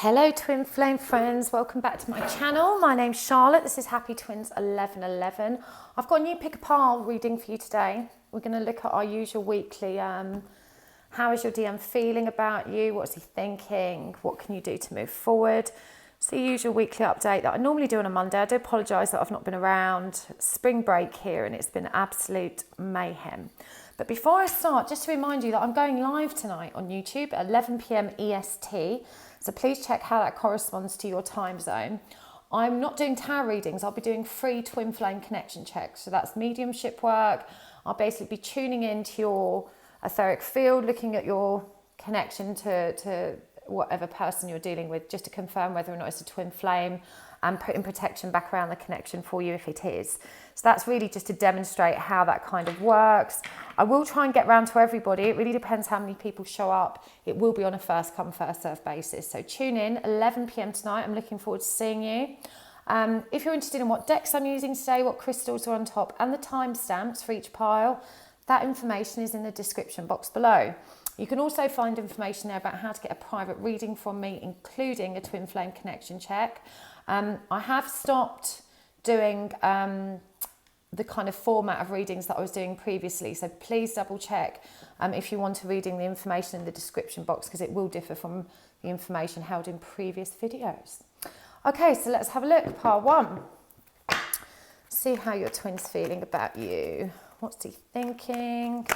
Hello twin flame friends, welcome back to my channel. My name's Charlotte, this is Happy Twins 1111. I've got a new pick a pile reading for you today. We're going to look at our usual weekly, how is your DM feeling about you, what's he thinking, what can you do to move forward. It's the usual weekly update that I normally do on a Monday. I do apologise that I've not been around. Spring break here and it's been absolute mayhem. But before I start, just to remind you that I'm going live tonight on YouTube at 11 PM EST. So please check how that corresponds to your time zone. I'm not doing tarot readings. I'll be doing free twin flame connection checks. So that's mediumship work. I'll basically be tuning into your etheric field, looking at your connection to whatever person you're dealing with, just to confirm whether or not it's a twin flame, and putting protection back around the connection for you if it is. So that's really just to demonstrate how that kind of works. I will try and get round to everybody. It really depends how many people show up. It will be on a first come, first serve basis. So tune in, 11 PM tonight. I'm looking forward to seeing you. If you're interested in what decks I'm using today, what crystals are on top, and the timestamps for each pile, that information is in the description box below. You can also find information there about how to get a private reading from me, including a twin flame connection check. I have stopped doing the kind of format of readings that I was doing previously, so please double check if you want a reading, the information in the description box, because it will differ from the information held in previous videos. Okay, so let's have a look. Pile 1. See how your twin's feeling about you. What's he thinking?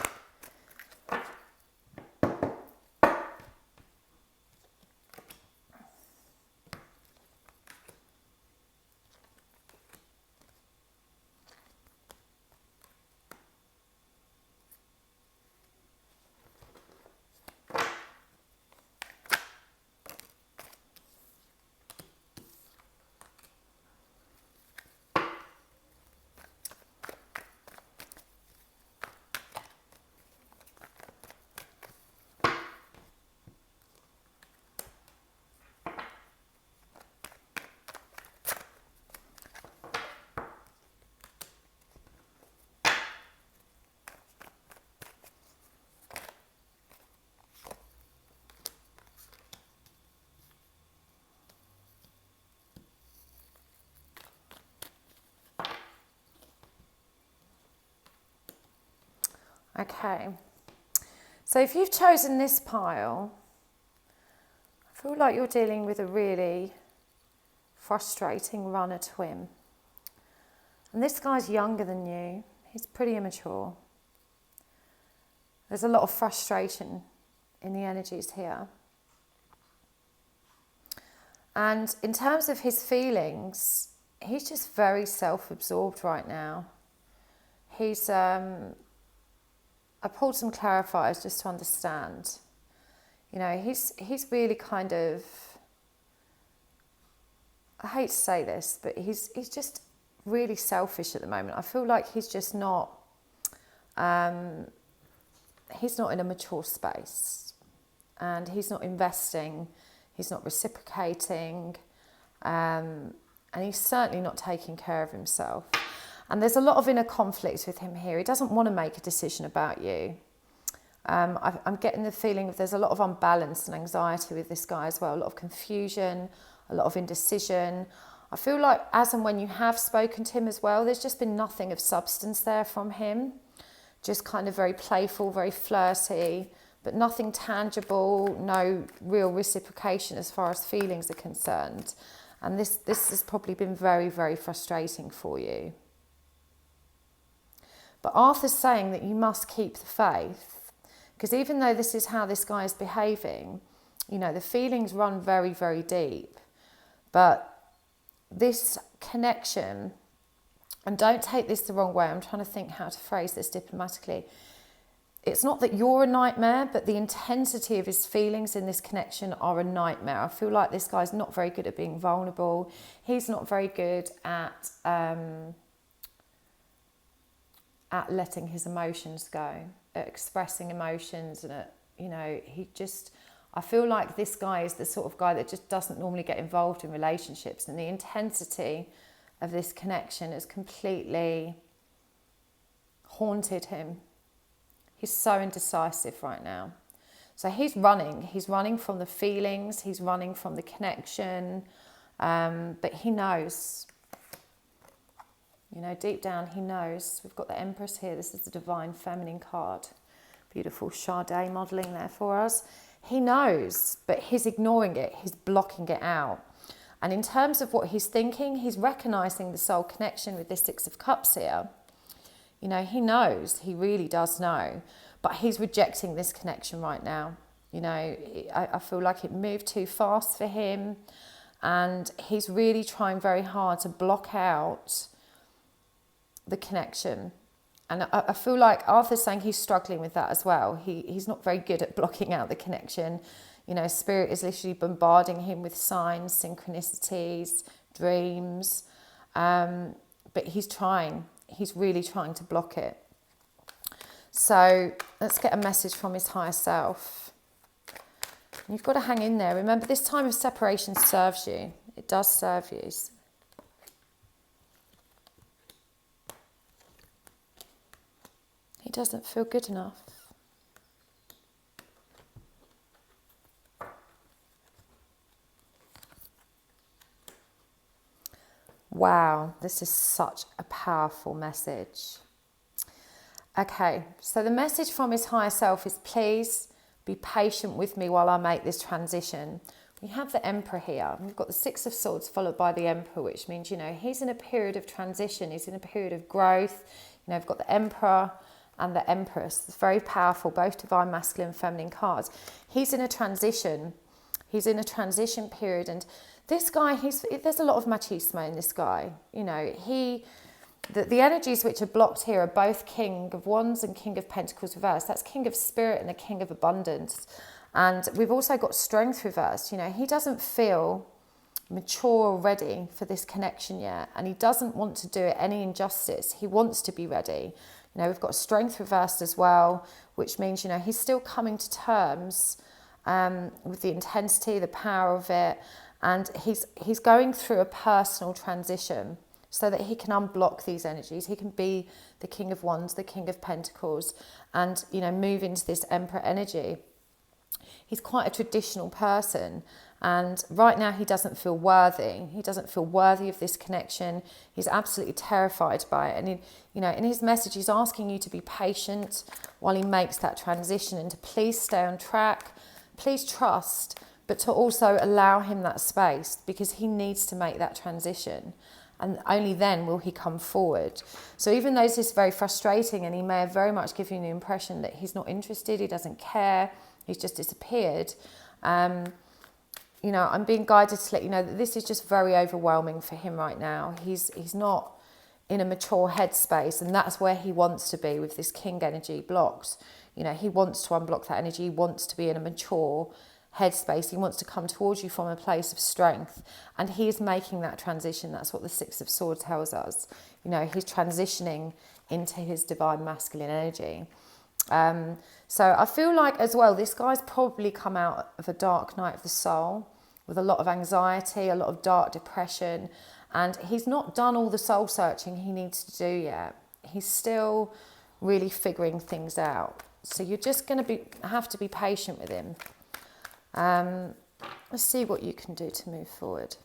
Okay, so if you've chosen this pile, I feel like you're dealing with a really frustrating runner twin. And this guy's younger than you. He's pretty immature. There's a lot of frustration in the energies here. And in terms of his feelings, he's just very self-absorbed right now. He's I pulled some clarifiers just to understand. You know, he's really kind of, I hate to say this, but he's just really selfish at the moment. I feel like he's just not, he's not in a mature space, and he's not investing, he's not reciprocating, and he's certainly not taking care of himself. And there's a lot of inner conflict with him here. He doesn't want to make a decision about you. I'm getting the feeling that there's a lot of unbalance and anxiety with this guy as well. A lot of confusion, a lot of indecision. I feel like as and when you have spoken to him as well, there's just been nothing of substance there from him. Just kind of very playful, very flirty, but nothing tangible, no real reciprocation as far as feelings are concerned. And this has probably been very, very frustrating for you. But Arthur's saying that you must keep the faith, because even though this is how this guy is behaving, you know, the feelings run very, very deep. But this connection, and don't take this the wrong way, I'm trying to think how to phrase this diplomatically. It's not that you're a nightmare, but the intensity of his feelings in this connection are a nightmare. I feel like this guy's not very good at being vulnerable. He's not very good at letting his emotions go, at expressing emotions, and you know, I feel like this guy is the sort of guy that just doesn't normally get involved in relationships, and the intensity of this connection has completely haunted him. He's so indecisive right now. So he's running from the feelings, he's running from the connection, but he knows, you know, deep down he knows. We've got the Empress here, this is the Divine Feminine card. Beautiful Sade modelling there for us. He knows, but he's ignoring it, he's blocking it out. And in terms of what he's thinking, he's recognising the soul connection with this Six of Cups here. You know, he knows, he really does know, but he's rejecting this connection right now. You know, I feel like it moved too fast for him, and he's really trying very hard to block out the connection. And I feel like Arthur's saying he's struggling with that as well. He's not very good at blocking out the connection. You know, Spirit is literally bombarding him with signs, synchronicities, dreams. But he's trying. He's really trying to block it. So let's get a message from his higher self. You've got to hang in there. Remember, this time of separation serves you. It does serve you. He doesn't feel good enough. Wow, this is such a powerful message. Okay, so the message from his higher self is, please be patient with me while I make this transition. We have the Emperor here. We've got the Six of Swords followed by the Emperor, which means, you know, he's in a period of transition. He's in a period of growth. You know, we've got the Emperor and the Empress. It's very powerful, both divine, masculine, feminine cards. He's in a transition. He's in a transition period, and this guy, there's a lot of machismo in this guy. You know, the energies which are blocked here are both King of Wands and King of Pentacles reversed. That's King of Spirit and the King of Abundance. And we've also got Strength reversed. You know, he doesn't feel mature or ready for this connection yet, and he doesn't want to do it any injustice. He wants to be ready. You know, we've got Strength reversed as well, which means, you know, he's still coming to terms with the intensity, the power of it, and he's going through a personal transition so that he can unblock these energies. He can be the King of Wands, the King of Pentacles, and, you know, move into this Emperor energy. He's quite a traditional person, and right now he doesn't feel worthy. He doesn't feel worthy of this connection. He's absolutely terrified by it. And, you know, in his message, he's asking you to be patient while he makes that transition, and to please stay on track, please trust, but to also allow him that space, because he needs to make that transition. And only then will he come forward. So even though this is very frustrating, and he may have very much given you the impression that he's not interested, he doesn't care, he's just disappeared, you know, I'm being guided to let you know that this is just very overwhelming for him right now. He's not in a mature headspace, and that's where he wants to be with this King energy blocked. You know, he wants to unblock that energy, he wants to be in a mature headspace, he wants to come towards you from a place of strength, and he is making that transition. That's what the Six of Swords tells us. You know, he's transitioning into his divine masculine energy. So I feel like as well, this guy's probably come out of a dark night of the soul with a lot of anxiety, a lot of dark depression, and he's not done all the soul searching he needs to do yet. He's still really figuring things out. So you're just going to have to be patient with him. Let's see what you can do to move forward.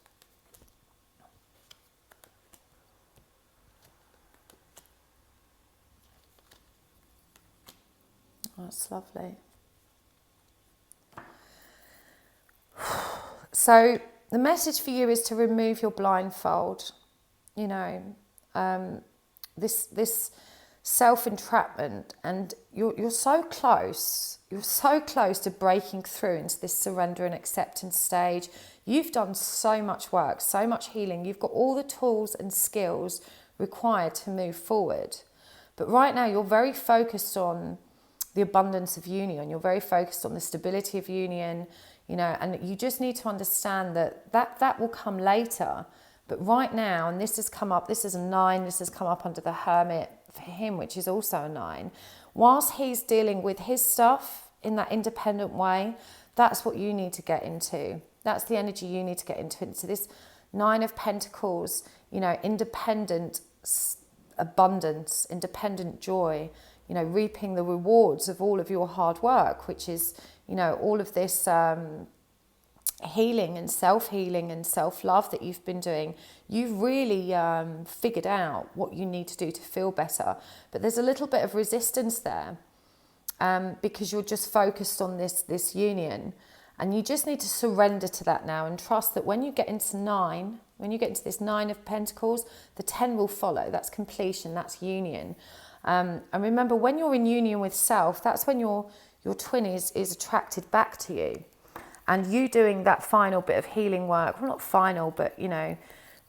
Oh, that's lovely. So the message for you is to remove your blindfold. You know, this self-entrapment, and you're so close. You're so close to breaking through into this surrender and acceptance stage. You've done so much work, so much healing. You've got all the tools and skills required to move forward. But right now you're very focused on the abundance of union. You're very focused on the stability of union, you know, and you just need to understand that will come later. But right now, and this has come up, this is a 9, this has come up under the Hermit for him, which is also a 9. Whilst he's dealing with his stuff in that independent way, that's what you need to get into. That's the energy you need to get into. So this 9 of Pentacles, you know, independent abundance, independent joy, you know, reaping the rewards of all of your hard work, which is, you know, all of this healing and self-love that you've been doing, you've really figured out what you need to do to feel better. But there's a little bit of resistance there because you're just focused on this union. And you just need to surrender to that now and trust that when you get into this 9 of Pentacles, the 10 will follow. That's completion, that's union. And remember, when you're in union with self, that's when your twin is attracted back to you. And you doing that final bit of healing work, well, not final, but, you know,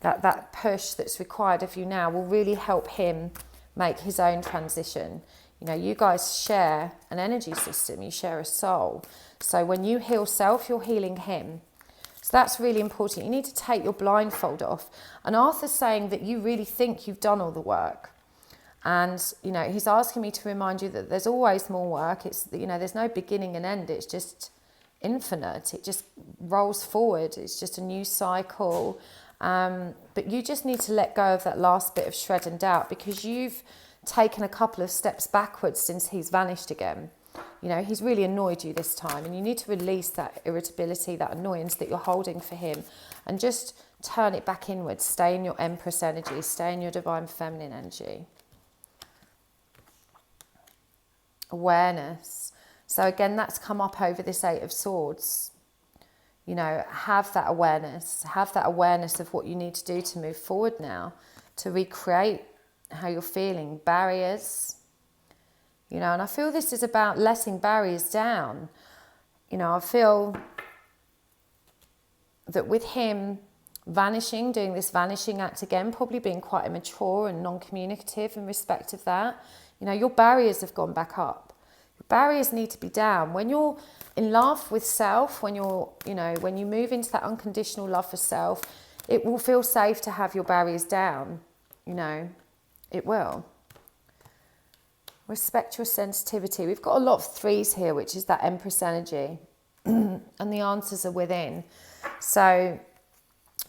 that push that's required of you now will really help him make his own transition. You know, you guys share an energy system, you share a soul. So when you heal self, you're healing him. So that's really important. You need to take your blindfold off. And Arthur's saying that you really think you've done all the work. And, you know, he's asking me to remind you that there's always more work. It's, you know, there's no beginning and end. It's just infinite. It just rolls forward. It's just a new cycle. But you just need to let go of that last bit of shred and doubt, because you've taken a couple of steps backwards since he's vanished again. You know, he's really annoyed you this time, and you need to release that irritability, that annoyance that you're holding for him, and just turn it back inwards. Stay in your Empress energy, stay in your Divine Feminine energy. Awareness. So again, that's come up over this 8 of Swords. You know, have that awareness of what you need to do to move forward now, to recreate how you're feeling, barriers. You know, and I feel this is about letting barriers down. You know, I feel that with him vanishing, doing this vanishing act again, probably being quite immature and non-communicative in respect of that, you know, your barriers have gone back up. Your barriers need to be down. When you're in love with self, when you're, you know, when you move into that unconditional love for self, it will feel safe to have your barriers down. You know, it will. Respect your sensitivity. We've got a lot of 3s here, which is that Empress energy. And the answers are within. So,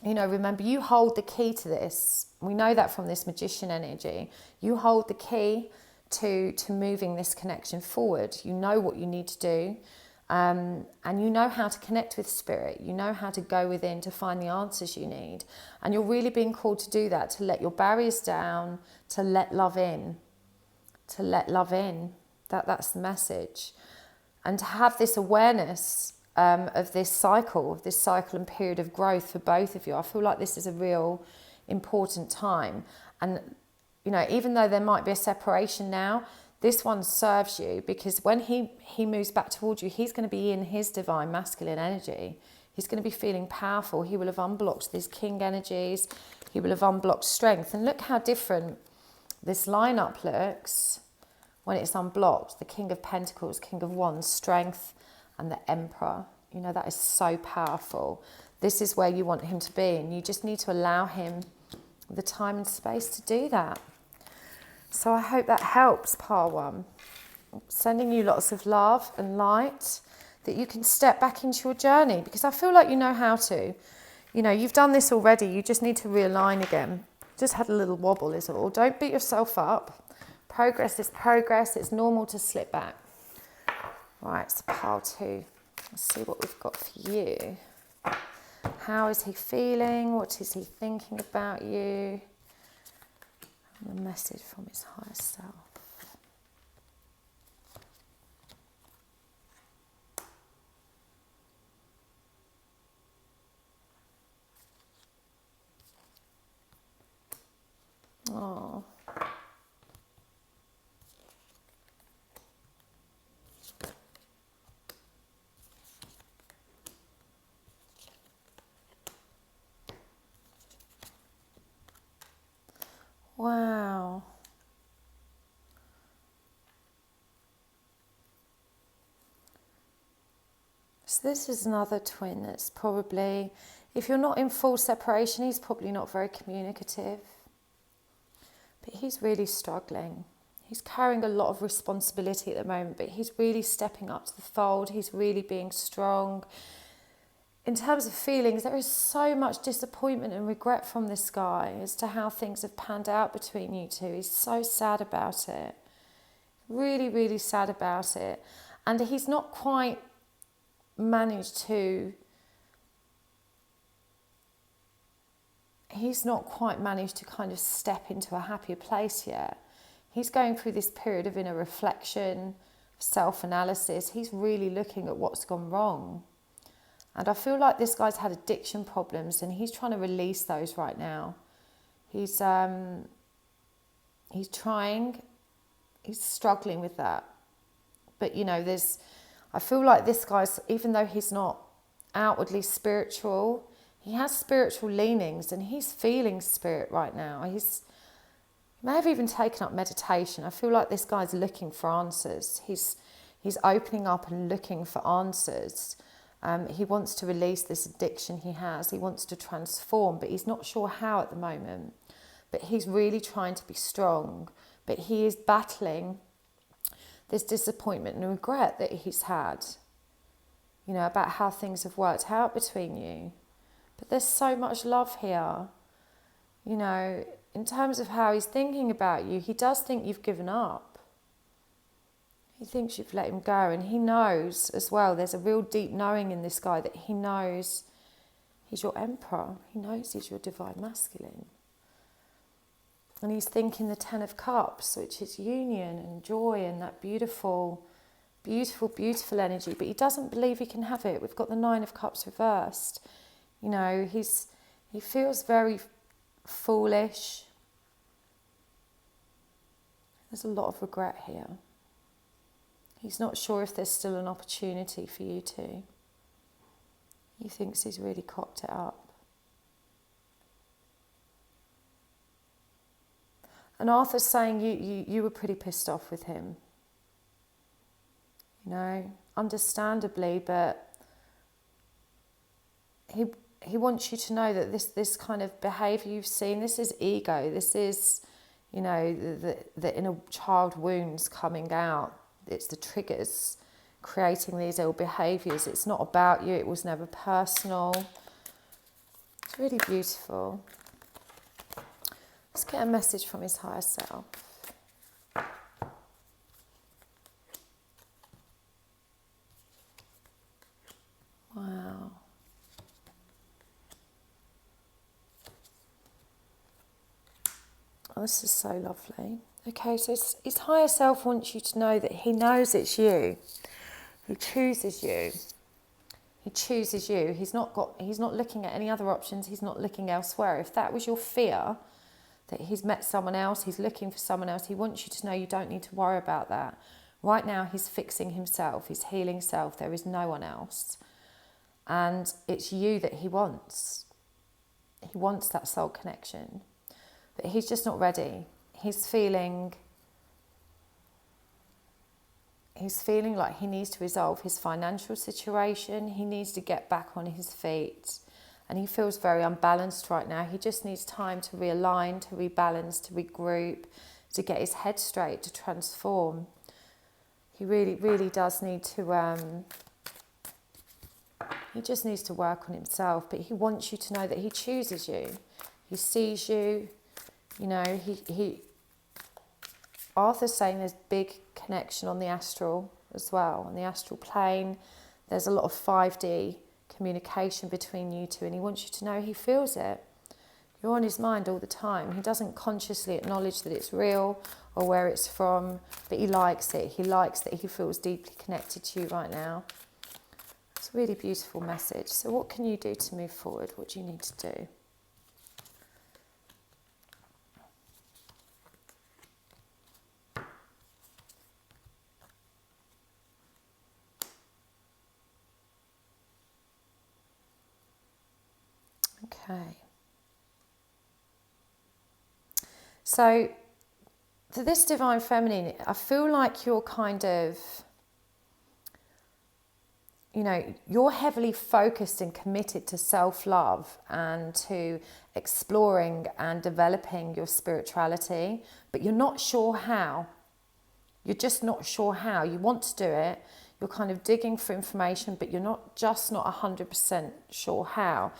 you know, remember, you hold the key to this. We know that from this Magician energy. You hold the key to moving this connection forward. You know what you need to do. And you know how to connect with spirit. You know how to go within to find the answers you need. And you're really being called to do that, to let your barriers down, to let love in. To let love in. That's the message. And to have this awareness of this cycle and period of growth for both of you. I feel like this is a real important time. And, you know, even though there might be a separation now, this one serves you, because when he moves back towards you, he's going to be in his divine masculine energy. He's going to be feeling powerful. He will have unblocked these king energies. He will have unblocked strength. And look how different this lineup looks when it's unblocked. The King of Pentacles, King of Wands, strength, and the Emperor. You know, that is so powerful. This is where you want him to be, and you just need to allow him the time and space to do that. So I hope that helps, Par 1. Sending you lots of love and light, that you can step back into your journey, because I feel like you know how to. You know, you've done this already. You just need to realign again. Just had a little wobble is all. Don't beat yourself up. Progress is progress. It's normal to slip back. Right, so pile 2. Let's see what we've got for you. How is he feeling? What is he thinking about you? And a message from his higher self. Oh. Wow. So this is another twin that's probably, if you're not in full separation, he's probably not very communicative. But he's really struggling. He's carrying a lot of responsibility at the moment, but he's really stepping up to the fold. He's really being strong. In terms of feelings, there is so much disappointment and regret from this guy as to how things have panned out between you two. He's so sad about it. Really, really sad about it. And he's not quite managed to, he's not quite managed to kind of step into a happier place yet. He's going through this period of inner reflection, self-analysis. He's really looking at what's gone wrong. And I feel like this guy's had addiction problems and he's trying to release those right now. He's struggling with that. But, you know, I feel like this guy's, even though he's not outwardly spiritual, he has spiritual leanings and he's feeling spirit right now. He may have even taken up meditation. I feel like this guy's looking for answers. He's opening up and looking for answers. He wants to release this addiction he has. He wants to transform, but he's not sure how at the moment. But he's really trying to be strong. But he is battling this disappointment and regret that he's had, you know, about how things have worked out between you. But there's so much love here, you know, in terms of how he's thinking about you. He does think you've given up. He thinks you've let him go, and he knows as well, there's a real deep knowing in this guy that he knows he's your emperor. He knows he's your divine masculine. And he's thinking the Ten of Cups, which is union and joy and that beautiful, beautiful, beautiful energy. But he doesn't believe he can have it. We've got the Nine of Cups reversed. You know, he feels very foolish. There's a lot of regret here. He's not sure if there's still an opportunity for you two. He thinks he's really cocked it up. And Arthur's saying you were pretty pissed off with him. You know, understandably, but he wants you to know that this kind of behaviour you've seen, this is ego. This is, you know, the inner child wounds coming out. It's the triggers creating these ill behaviours. It's not about you. It was never personal. It's really beautiful. Let's get a message from his higher self. Wow. Oh, this is so lovely. Okay, so his higher self wants you to know that he knows it's you. He chooses you. He chooses you. He's not looking at any other options. He's not looking elsewhere. If that was your fear, that he's met someone else, he's looking for someone else, he wants you to know you don't need to worry about that. Right now, he's fixing himself. He's healing self. There is no one else. And it's you that he wants. He wants that soul connection. But he's just not ready. He's feeling like he needs to resolve his financial situation. He needs to get back on his feet. And he feels very unbalanced right now. He just needs time to realign, to rebalance, to regroup, to get his head straight, to transform. He really, really does need to... he just needs to work on himself. But he wants you to know that he chooses you. He sees you. You know, Arthur's saying there's big connection on the astral as well. On the astral plane, there's a lot of 5D communication between you two, and he wants you to know he feels it. You're on his mind all the time. He doesn't consciously acknowledge that it's real or where it's from, but he likes it. He likes that he feels deeply connected to you right now. It's a really beautiful message. So what can you do to move forward? What do you need to do? Okay. So, for this divine feminine, I feel like you're kind of, you know, you're heavily focused and committed to self-love and to exploring and developing your spirituality, but you're not sure how. You're just not sure how. You want to do it. You're kind of digging for information, but you're not 100% sure how.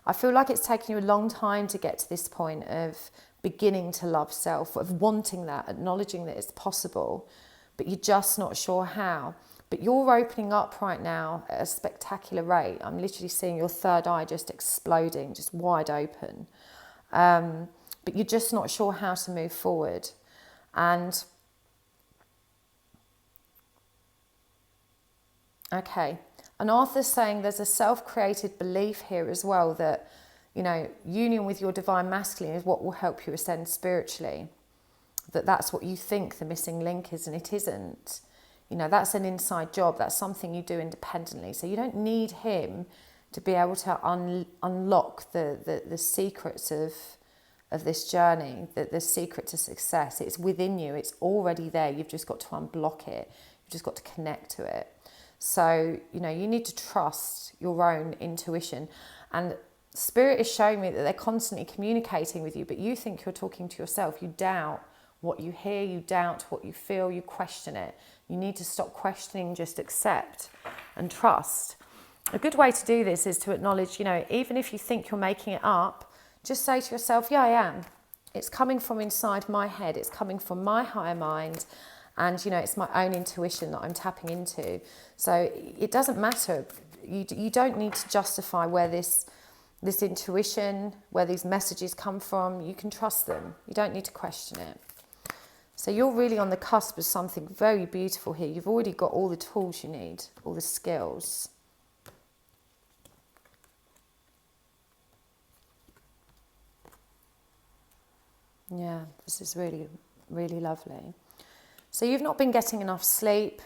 I feel like it's taken you a long time to get to this point of beginning to love self, of wanting that, acknowledging that it's possible, but you're just not sure how. But you're opening up right now at a spectacular rate. I'm literally seeing your third eye just exploding, just wide open. But you're just not sure how to move forward. And okay, and Arthur's saying there's a self-created belief here as well that, you know, union with your divine masculine is what will help you ascend spiritually. That's what you think the missing link is, and it isn't. You know, that's an inside job. That's something you do independently. So you don't need him to be able to unlock the secrets of this journey, the secret to success. It's within you. It's already there. You've just got to unblock it. You've just got to connect to it. So, you know, you need to trust your own intuition. And Spirit is showing me that they're constantly communicating with you, but you think you're talking to yourself. You doubt what you hear, you doubt what you feel, you question it. You need to stop questioning, just accept and trust. A good way to do this is to acknowledge, you know, even if you think you're making it up, just say to yourself, yeah, I am. It's coming from inside my head. It's coming from my higher mind. And, you know, it's my own intuition that I'm tapping into. So it doesn't matter. You don't need to justify where this intuition, where these messages come from. You can trust them. You don't need to question it. So you're really on the cusp of something very beautiful here. You've already got all the tools you need, all the skills. Yeah, this is really, really lovely. So you've not been getting enough sleep,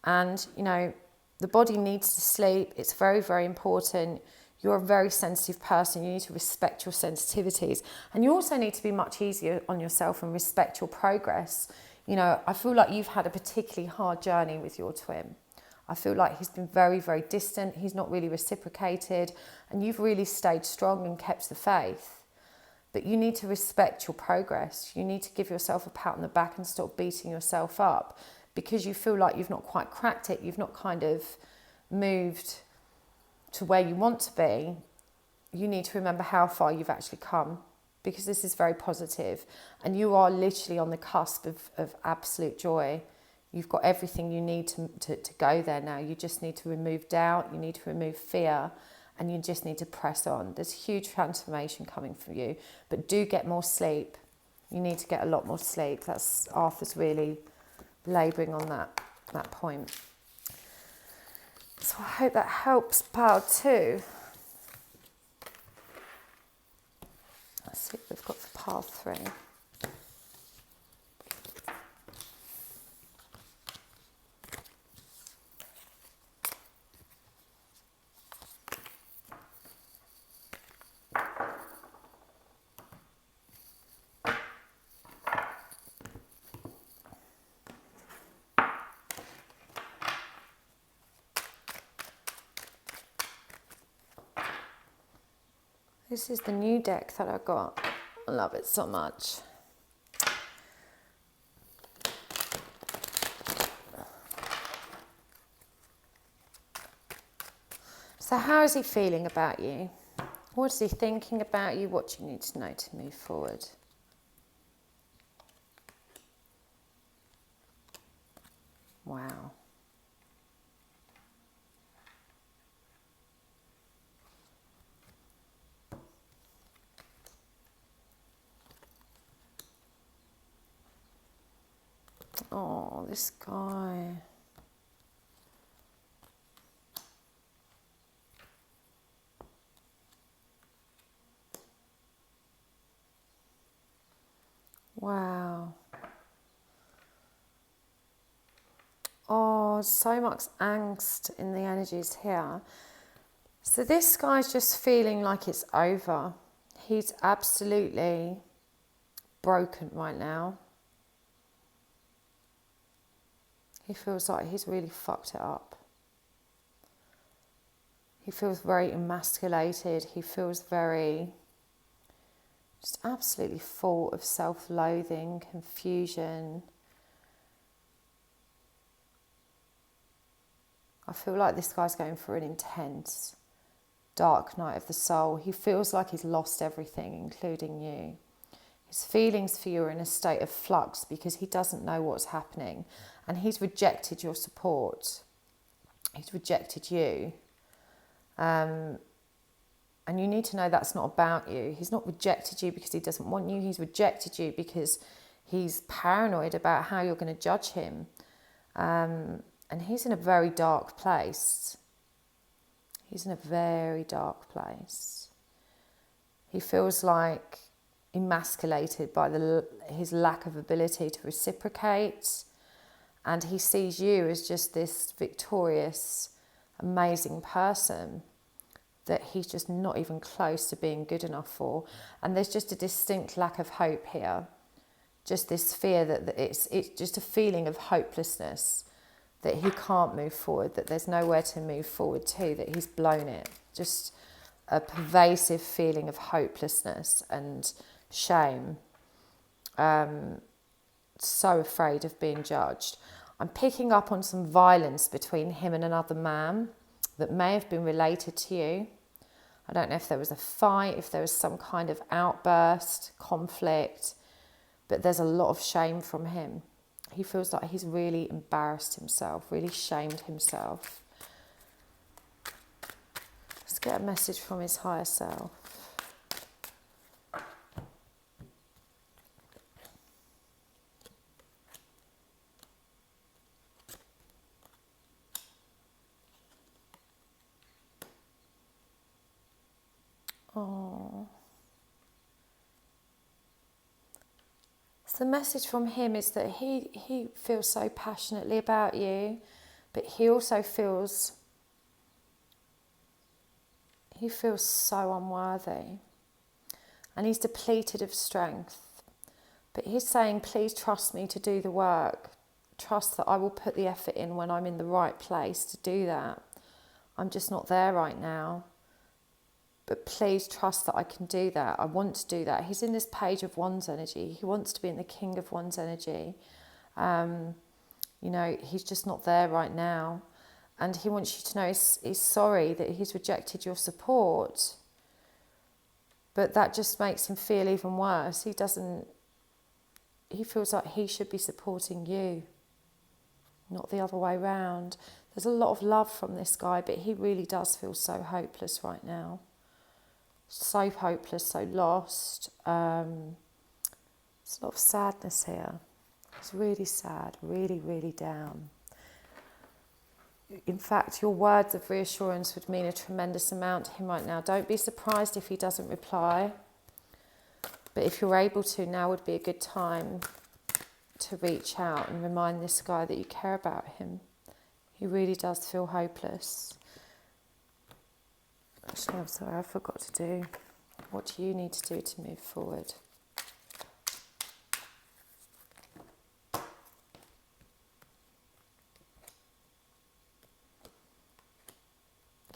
and, you know, the body needs to sleep. It's very, very important. You're a very sensitive person. You need to respect your sensitivities. And you also need to be much easier on yourself and respect your progress. You know, I feel like you've had a particularly hard journey with your twin. I feel like he's been very, very distant. He's not really reciprocated. And you've really stayed strong and kept the faith. But you need to respect your progress. You need to give yourself a pat on the back and stop beating yourself up, because you feel like you've not quite cracked it. You've not kind of moved to where you want to be. You need to remember how far you've actually come, because this is very positive and you are literally on the cusp of absolute joy. You've got everything you need to go there now. You just need to remove doubt, you need to remove fear, and you just need to press on. There's huge transformation coming for you, but do get more sleep. You need to get a lot more sleep. That's Arthur's really labouring on that point. So I hope that helps pile 2. Let's see what we've got for pile 3. This is the new deck that I got. I love it so much. So how is he feeling about you? What is he thinking about you? What do you need to know to move forward? Wow. Oh, this guy. Wow. Oh, so much angst in the energies here. So this guy's just feeling like it's over. He's absolutely broken right now. He feels like he's really fucked it up. He feels very emasculated. He feels very, just absolutely full of self-loathing, confusion. I feel like this guy's going through an intense, dark night of the soul. He feels like he's lost everything, including you. His feelings for you are in a state of flux because he doesn't know what's happening, and he's rejected your support. He's rejected you. And you need to know that's not about you. He's not rejected you because he doesn't want you. He's rejected you because he's paranoid about how you're going to judge him. And he's in a very dark place. He's in a very dark place. He feels like emasculated by his lack of ability to reciprocate. And he sees you as just this victorious, amazing person that he's just not even close to being good enough for. And there's just a distinct lack of hope here. Just this fear that it's just a feeling of hopelessness, that he can't move forward, that there's nowhere to move forward to, that he's blown it. Just a pervasive feeling of hopelessness and shame. So afraid of being judged. I'm picking up on some violence between him and another man that may have been related to you. I don't know if there was a fight, if there was some kind of outburst, conflict, but there's a lot of shame from him. He feels like he's really embarrassed himself, really shamed himself. Let's get a message from his higher self. Oh. So the message from him is that he feels so passionately about you, but he also feels so unworthy. And he's depleted of strength. But he's saying, please trust me to do the work. Trust that I will put the effort in when I'm in the right place to do that. I'm just not there right now. But please trust that I can do that. I want to do that. He's in this page of Wands energy. He wants to be in the King of Wands energy. He's just not there right now. And he wants you to know he's sorry that he's rejected your support. But that just makes him feel even worse. He feels like he should be supporting you, not the other way round. There's a lot of love from this guy, but he really does feel so hopeless right now. So hopeless, so lost. There's a lot of sadness here. It's really sad, really, really down. In fact, your words of reassurance would mean a tremendous amount to him right now. Don't be surprised if he doesn't reply. But if you're able to, now would be a good time to reach out and remind this guy that you care about him. He really does feel hopeless. Actually, I'm sorry, I forgot to do. What do you need to do to move forward?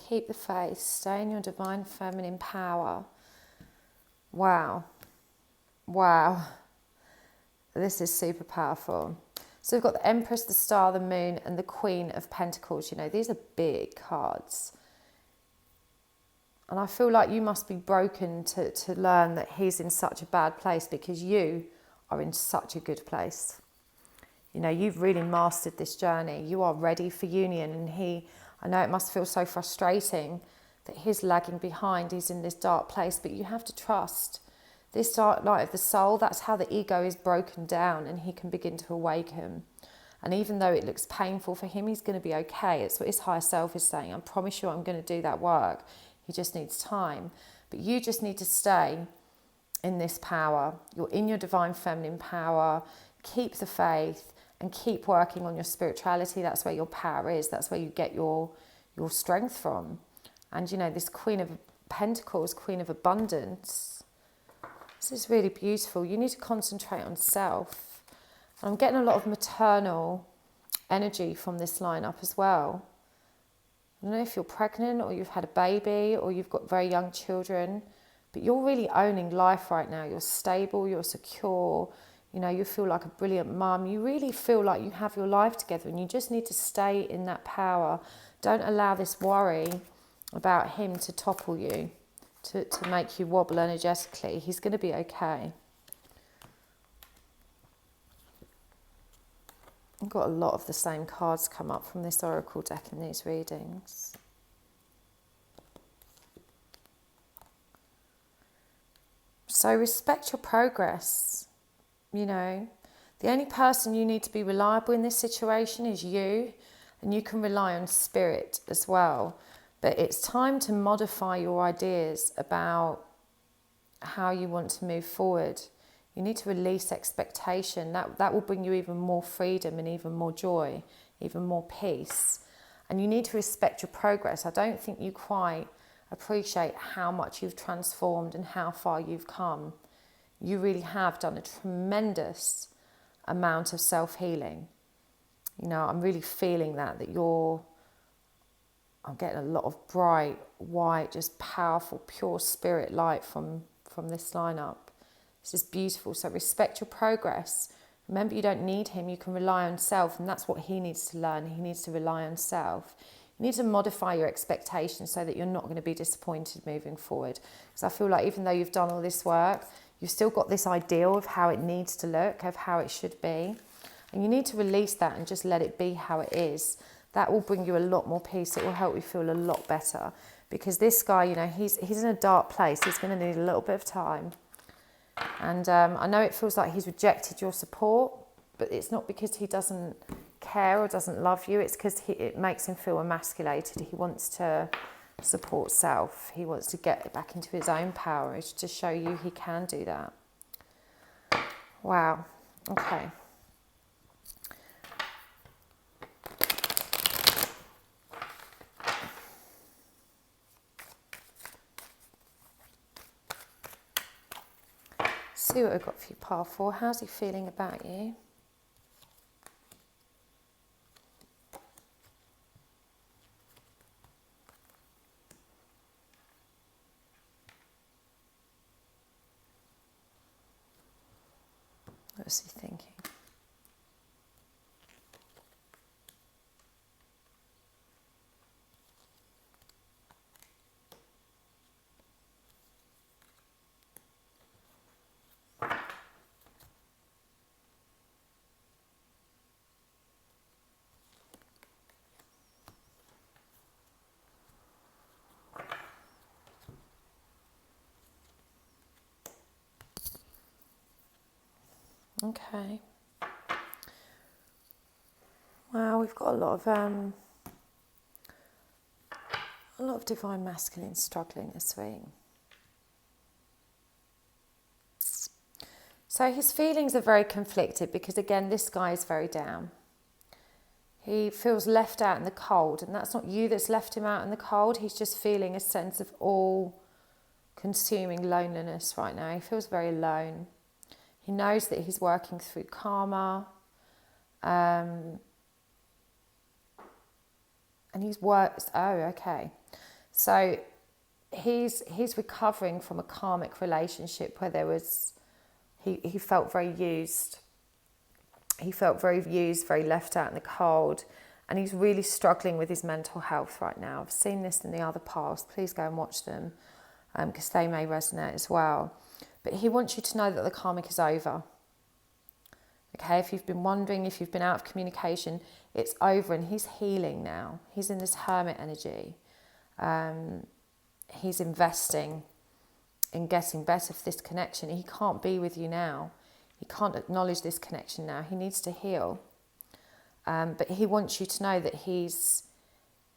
Keep the faith. Stay in your divine feminine power. Wow. Wow. This is super powerful. So we've got the Empress, the Star, the Moon, and the Queen of Pentacles. You know, these are big cards. And I feel like you must be broken to learn that he's in such a bad place, because you are in such a good place. You know, you've really mastered this journey. You are ready for union. And I know it must feel so frustrating that he's lagging behind. He's in this dark place, but you have to trust. This dark night of the soul, that's how the ego is broken down and he can begin to awaken. And even though it looks painful for him, he's going to be okay. It's what his higher self is saying. I promise you I'm going to do that work. He just needs time. But you just need to stay in this power. You're in your divine feminine power. Keep the faith and keep working on your spirituality. That's where your power is. That's where you get your strength from. And you know, this Queen of Pentacles, Queen of Abundance, this is really beautiful. You need to concentrate on self. And I'm getting a lot of maternal energy from this lineup as well. I don't know if you're pregnant or you've had a baby or you've got very young children, but you're really owning life right now. You're stable, you're secure, you know, you feel like a brilliant mum. You really feel like you have your life together, and you just need to stay in that power. Don't allow this worry about him to topple you, to make you wobble energetically. He's going to be okay. I've got a lot of the same cards come up from this oracle deck in these readings. So respect your progress. You know, the only person you need to be reliable in this situation is you, and you can rely on spirit as well. But it's time to modify your ideas about how you want to move forward. You need to release expectation. That will bring you even more freedom and even more joy, even more peace. And you need to respect your progress. I don't think you quite appreciate how much you've transformed and how far you've come. You really have done a tremendous amount of self-healing. You know, I'm really feeling that I'm getting a lot of bright, white, just powerful, pure spirit light from this lineup. This is beautiful. So respect your progress. Remember, you don't need him. You can rely on self, and that's what he needs to learn. He needs to rely on self. You need to modify your expectations so that you're not going to be disappointed moving forward. Because I feel like even though you've done all this work, you've still got this ideal of how it needs to look, of how it should be. And you need to release that and just let it be how it is. That will bring you a lot more peace. It will help you feel a lot better. Because this guy, you know, he's in a dark place. He's going to need a little bit of time. And I know it feels like he's rejected your support, but it's not because he doesn't care or doesn't love you. It's because it makes him feel emasculated. He wants to support self. He wants to get back into his own power. It's to show you he can do that. Wow. Okay. See what I've got for you, Par 4. How's he feeling about you? What's he thinking? Okay. Wow, we've got a lot of divine masculine struggling this week. So his feelings are very conflicted because, again, this guy is very down. He feels left out in the cold, and that's not you that's left him out in the cold. He's just feeling a sense of all-consuming loneliness right now. He feels very alone. He knows that he's working through karma, and he's worked. Oh, okay. So he's recovering from a karmic relationship where there was he felt very used. He felt very used, very left out in the cold, and he's really struggling with his mental health right now. I've seen this in the other past. Please go and watch them because they may resonate as well. But he wants you to know that the karmic is over. Okay, if you've been wondering, if you've been out of communication, it's over, and he's healing now. He's in this hermit energy. He's investing in getting better for this connection. He can't be with you now. He can't acknowledge this connection now. He needs to heal. But he wants you to know that he's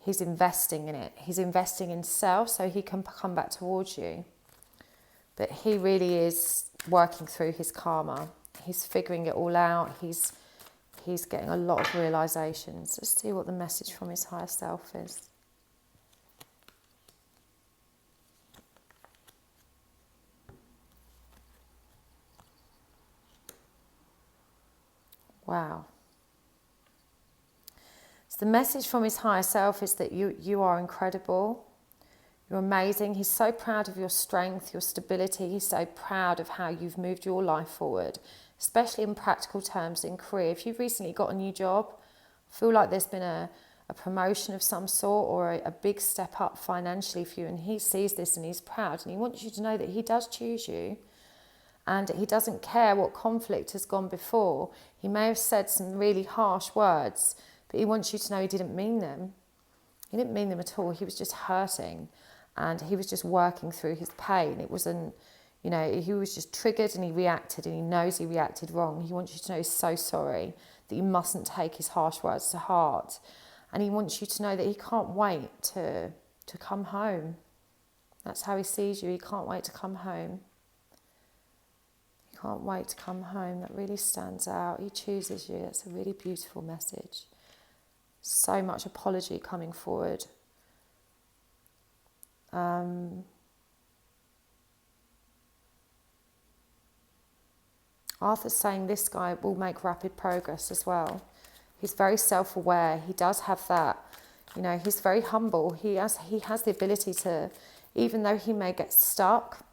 investing in it. He's investing in self so he can come back towards you. But he really is working through his karma. He's figuring it all out. He's getting a lot of realizations. Let's see what the message from his higher self is. Wow. So the message from his higher self is that you are incredible. You're amazing. He's so proud of your strength, your stability. He's so proud of how you've moved your life forward, especially in practical terms in career. If you've recently got a new job, I feel like there's been a promotion of some sort or a big step up financially for you, and he sees this and he's proud, and he wants you to know that he does choose you. and he doesn't care what conflict has gone before. He may have said some really harsh words, but he wants you to know he didn't mean them. He didn't mean them at all. He was just hurting, and he was just working through his pain. It wasn't, you know, he was just triggered and he reacted, and he knows he reacted wrong. He wants you to know he's so sorry, that you mustn't take his harsh words to heart. And he wants you to know that he can't wait to come home. That's how he sees you. He can't wait to come home. He can't wait to come home. That really stands out. He chooses you. That's a really beautiful message. So much apology coming forward. Arthur's saying this guy will make rapid progress as well. He's very self-aware. He does have that, you know, he's very humble. He has the ability to, even though he may get stuck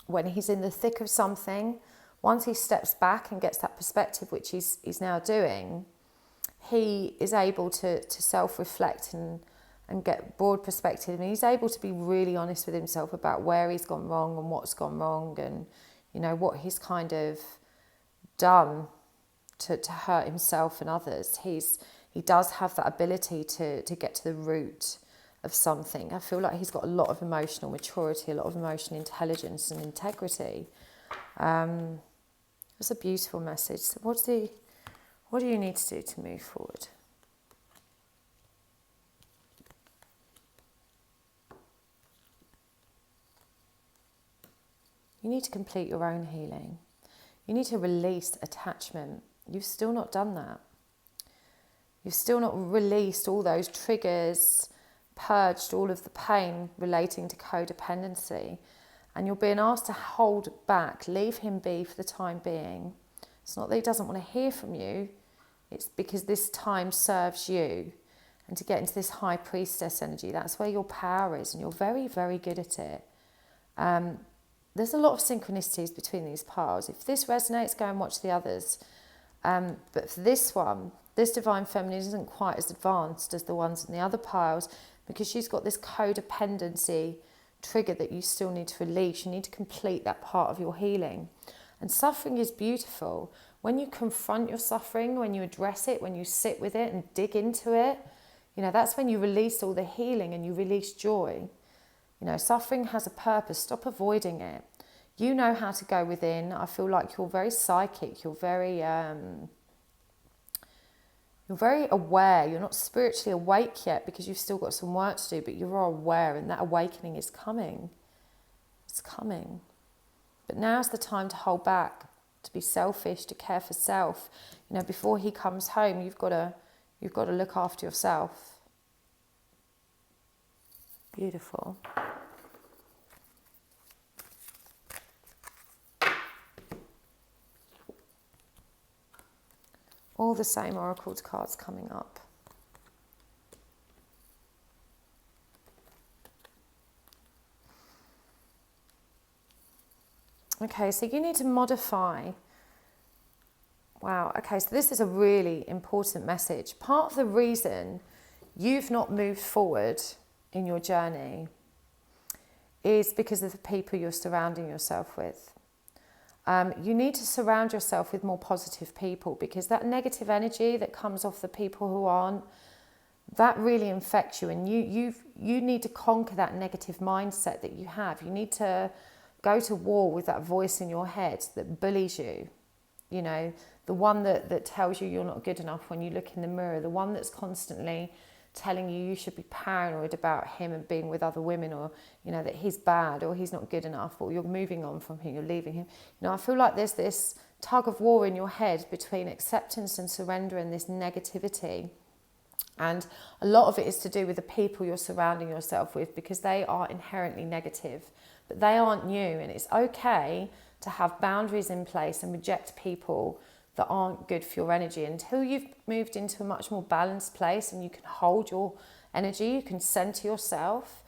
when he's in the thick of something, once he steps back and gets that perspective, which he's now doing, he is able to self-reflect and get broad perspective. And he's able to be really honest with himself about where he's gone wrong and what's gone wrong, and, you know, what he's kind of done to hurt himself and others. He does have that ability to get to the root of something. I feel like he's got a lot of emotional maturity, a lot of emotional intelligence and integrity. It's a beautiful message. So what do you need to do to move forward? You need to complete your own healing. You need to release attachment. You've still not done that. You've still not released all those triggers, purged all of the pain relating to codependency. And you're being asked to hold back, leave him be for the time being. It's not that he doesn't want to hear from you. It's because this time serves you. And to get into this high priestess energy, that's where your power is. And you're very, very good at it. There's a lot of synchronicities between these piles. If this resonates, go and watch the others. But for this one, this divine feminine isn't quite as advanced as the ones in the other piles, because she's got this codependency trigger that you still need to release. You need to complete that part of your healing. And suffering is beautiful. When you confront your suffering, when you address it, when you sit with it and dig into it, you know, that's when you release all the healing and you release joy. You know, suffering has a purpose. Stop avoiding it. You know how to go within. I feel like you're very psychic. You're very aware. You're not spiritually awake yet because you've still got some work to do, but you are aware, and that awakening is coming. It's coming. But now's the time to hold back, to be selfish, to care for self. You know, before he comes home, you've got to look after yourself. Beautiful. All the same oracle cards coming up. Okay, so you need to modify. Wow, okay, so this is a really important message. Part of the reason you've not moved forward in your journey is because of the people you're surrounding yourself with. You need to surround yourself with more positive people, because that negative energy that comes off the people who aren't, that really infects you, and you need to conquer that negative mindset that you have. You need to go to war with that voice in your head that bullies you, you know, the one that tells you you're not good enough when you look in the mirror, the one that's constantly telling you should be paranoid about him and being with other women, or, you know, that he's bad or he's not good enough, or you're moving on from him, you're leaving him. You know, I feel like there's this tug of war in your head between acceptance and surrender and this negativity. And a lot of it is to do with the people you're surrounding yourself with, because they are inherently negative, but they aren't you. And it's okay to have boundaries in place and reject people that aren't good for your energy until you've moved into a much more balanced place and you can hold your energy, you can center yourself,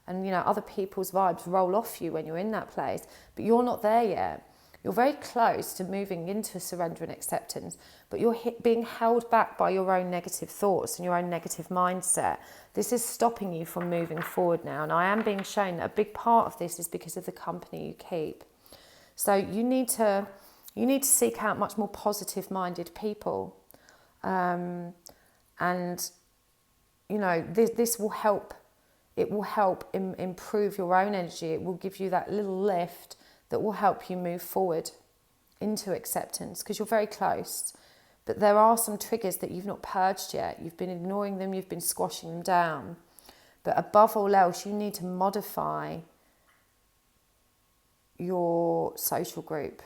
and, you know, other people's vibes roll off you when you're in that place, but you're not there yet. You're very close to moving into surrender and acceptance, but you're being held back by your own negative thoughts and your own negative mindset. This is stopping you from moving forward now, and I am being shown that a big part of this is because of the company you keep. So you need to seek out much more positive-minded people, and you know, this will help. It will help improve your own energy. It will give you that little lift that will help you move forward into acceptance, because you're very close. But there are some triggers that you've not purged yet. You've been ignoring them, you've been squashing them down. But above all else, you need to modify your social group.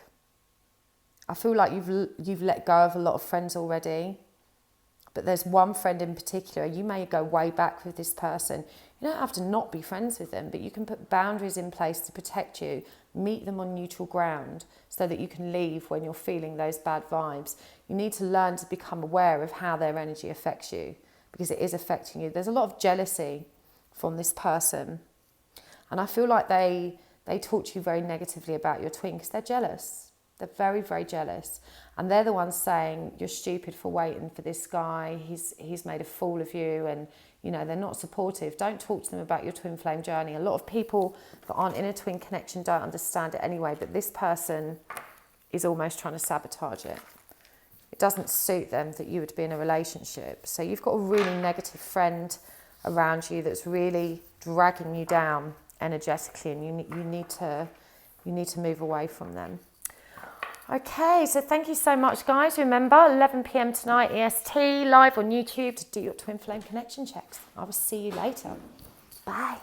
I feel like you've let go of a lot of friends already. But there's one friend in particular, you may go way back with this person. You don't have to not be friends with them, but you can put boundaries in place to protect you. Meet them on neutral ground so that you can leave when you're feeling those bad vibes. You need to learn to become aware of how their energy affects you, because it is affecting you. There's a lot of jealousy from this person. And I feel like they talk to you very negatively about your twin because they're jealous. They're very, very jealous. And they're the ones saying, you're stupid for waiting for this guy. He's made a fool of you. And, you know, they're not supportive. Don't talk to them about your twin flame journey. A lot of people that aren't in a twin connection don't understand it anyway. But this person is almost trying to sabotage it. It doesn't suit them that you would be in a relationship. So you've got a really negative friend around you that's really dragging you down energetically. And you need to move away from them. Okay, so thank you so much, guys. Remember, 11 p.m. tonight, EST, live on YouTube to do your twin flame connection checks. I will see you later. Bye.